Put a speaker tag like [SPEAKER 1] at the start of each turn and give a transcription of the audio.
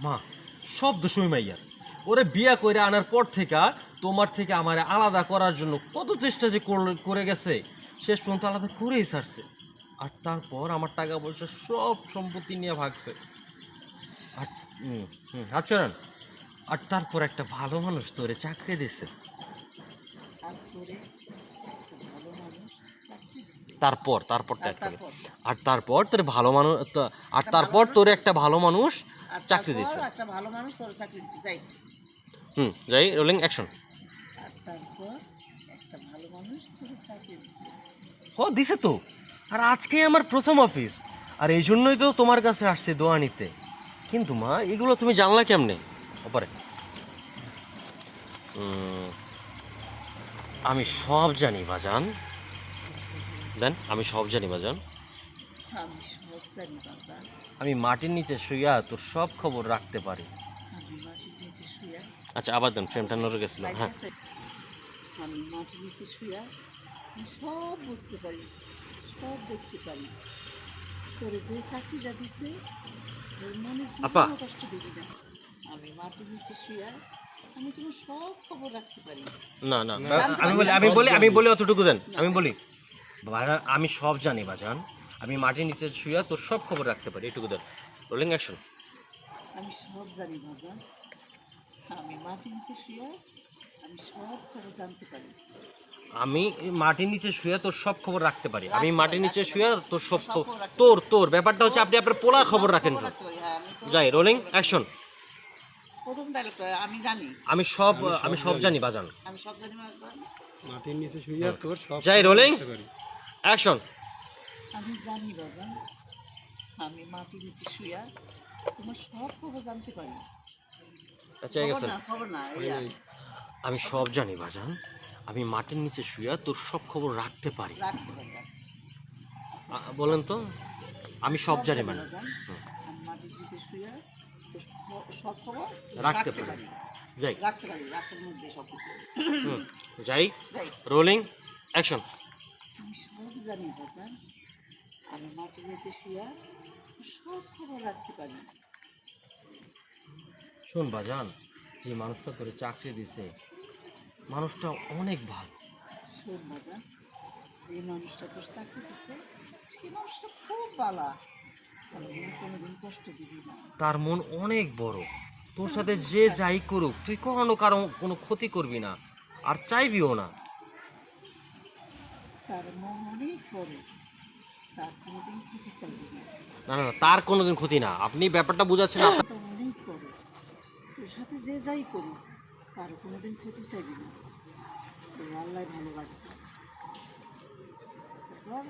[SPEAKER 1] মা সব দোষ ওই মাইয়ার। ওরে বিয়া করে আনার পর থেকে তোমার থেকে আমার আলাদা করার জন্য কত চেষ্টা যে করে গেছে, শেষ পর্যন্ত আলাদা করেই ছাড়ছে। আর তারপর আমার টাকা পয়সা সব সম্পত্তি নিয়ে ভাগছে। আর হাত সরান। আর তারপর একটা ভালো মানুষ তোরে চাকরি দিছে।
[SPEAKER 2] আর তোরে একটা ভালো মানুষ চাকরি দিছে।
[SPEAKER 1] তারপরটা
[SPEAKER 2] আর
[SPEAKER 1] একটা
[SPEAKER 2] তারপর
[SPEAKER 1] আর তারপর তোরে ভালো মানুষ আর
[SPEAKER 2] একটা ভালো
[SPEAKER 1] তারপর
[SPEAKER 2] মানুষ
[SPEAKER 1] তোরে একটা ভালো মানুষ
[SPEAKER 2] আর
[SPEAKER 1] চাকরি
[SPEAKER 2] তারপর
[SPEAKER 1] দিছে।
[SPEAKER 2] একটা ভালো মানুষ তোর চাকরি দিছে। যাই।
[SPEAKER 1] যাই, রোলিং অ্যাকশন।
[SPEAKER 2] আর তারপর একটা ভালো মানুষ তোর চাকরি দিছে।
[SPEAKER 1] দিছে তো। আর আজকে আমার প্রথম অফিস, আর এই জন্যই তো তোমার কাছে আসছে দোয়া নিতে। কিন্তু মা এগুলো তুমি জানলা কেমনে? ওপারে আমি সব জানি বাজান। দেন আমি সব জানি বাজান।
[SPEAKER 2] আমি সব জানি বাবা।
[SPEAKER 1] আমি মাটির নিচে শুইয়া তোর সব খবর রাখতে পারি।
[SPEAKER 2] আমি মাটির নিচে শুয়া।
[SPEAKER 1] আচ্ছা আবার দেন, ফ্রেমটা নড়ে গেছিল।
[SPEAKER 2] লাইট
[SPEAKER 1] হ্যাঁ,
[SPEAKER 2] আছে? আমি মাটির নিচে শুয়া আমি সব বুঝতে পারি, সব দেখতে পারি। তোর যে চাকরিটা দিছে ওর মনে
[SPEAKER 1] আপা
[SPEAKER 2] জীবনও কষ্ট দিবি না। আমি মাটির নিচে শুয়া আমি তোমার সব খবর রাখতে পারি।
[SPEAKER 1] না না,
[SPEAKER 2] জানতে
[SPEAKER 1] আমি
[SPEAKER 2] পারি,
[SPEAKER 1] বলি
[SPEAKER 2] জানতে
[SPEAKER 1] আমি
[SPEAKER 2] পারি।
[SPEAKER 1] বলি আমি বলি অতটুকু দেন। আমি বলি বাজান, আমি সব জানি বাজান। আমি মাটির নিচে শুইয়া তোর সব খবর রাখতে পারি, এটুকু দেন। Rolling action.
[SPEAKER 2] আমি সব জানি বাজান। আমি মাটির নিচে শুয়া আমি সব খবর জানতে পারি।
[SPEAKER 1] আমি মাটির নিচে শুয়ে তোর সব খবর রাখতে পারি। আমি
[SPEAKER 2] রাখতে
[SPEAKER 1] মাটির
[SPEAKER 2] পারি,
[SPEAKER 1] নিচে
[SPEAKER 2] রাখতে
[SPEAKER 1] শুয়ে
[SPEAKER 2] পারি।
[SPEAKER 1] তোর সব
[SPEAKER 2] সব খবর রাখতে
[SPEAKER 1] তোর
[SPEAKER 2] পারি।
[SPEAKER 1] তোর ব্যাপারটা হচ্ছে আপনি আপনার পোলার খবর রাখেন।
[SPEAKER 2] খবর রাখতে পারি, হ্যাঁ, আমি তো
[SPEAKER 1] যাই,
[SPEAKER 2] সব
[SPEAKER 1] রোলিং
[SPEAKER 2] খবর রাখতে
[SPEAKER 1] অ্যাকশন।
[SPEAKER 2] পারি। প্রথম ডায়লগটা আমি জানি।
[SPEAKER 1] আমি সব জানি বাজান।
[SPEAKER 2] আমি সব জানি বাজান।
[SPEAKER 3] মাটির নিচে শুইয়া তোর সব
[SPEAKER 1] যাই,
[SPEAKER 3] খবর
[SPEAKER 1] রোলিং
[SPEAKER 3] রাখতে পারি।
[SPEAKER 1] অ্যাকশন।
[SPEAKER 2] আমি জানি বাজান। আমি মাটির নিচে শুয়া তোমার সব খবর জানতে পারি।
[SPEAKER 1] আচ্ছা
[SPEAKER 2] খবর
[SPEAKER 1] গেছেন।
[SPEAKER 2] না, খবর না,
[SPEAKER 3] ওই
[SPEAKER 2] ইয়া,
[SPEAKER 3] ওই
[SPEAKER 1] আমি সব জানি বাজান। আমি মাটির নিচে শুয়ে তোর সব খবর রাখতে পারি।
[SPEAKER 2] রাখতে পারি।
[SPEAKER 1] বলেন তো, আমি সব জানি মানে
[SPEAKER 2] বাজান। আমি মাটির নিচে শুয়া সব খবর
[SPEAKER 1] রাখতে পারি। যাই,
[SPEAKER 2] রাখতে পারি, রাখার মধ্যে সব কিছু।
[SPEAKER 1] যাই,
[SPEAKER 2] যাই।
[SPEAKER 1] Rolling action.
[SPEAKER 2] আমি সব জানি বাজান। আমি মাটির নিচে শুয়া সব খবর রাখতে পারি।
[SPEAKER 1] শোন বাজান, যে মানুষটা তোর চাকরি দিছে মানুষটা অনেক ভালো।
[SPEAKER 2] শোন বাজান, যে মানুষটা তোর চাকরি দিচ্ছে সেই মানুষটা খুব ভালো। তার মনে কোনোদিন কষ্ট দিবি না।
[SPEAKER 1] তার মন অনেক বড়। তোর সাথে যে যাই করুক তুই কখনো কারো কোনো ক্ষতি করবি না, আর চাইবিও না।
[SPEAKER 2] তার মন অনেক বড়, তার কোনোদিন ক্ষতি চাইবি না।
[SPEAKER 1] না না না, তার কোনোদিন ক্ষতি না। আপনি ব্যাপারটা বুঝাচ্ছেন আপনার।
[SPEAKER 2] তা অনেক বড়, তোর সাথে যে যাই করুক কারো কোনোদিন ক্ষতি চাইবি না। তোর আল্লাহ ভালো রাখবে। তারপর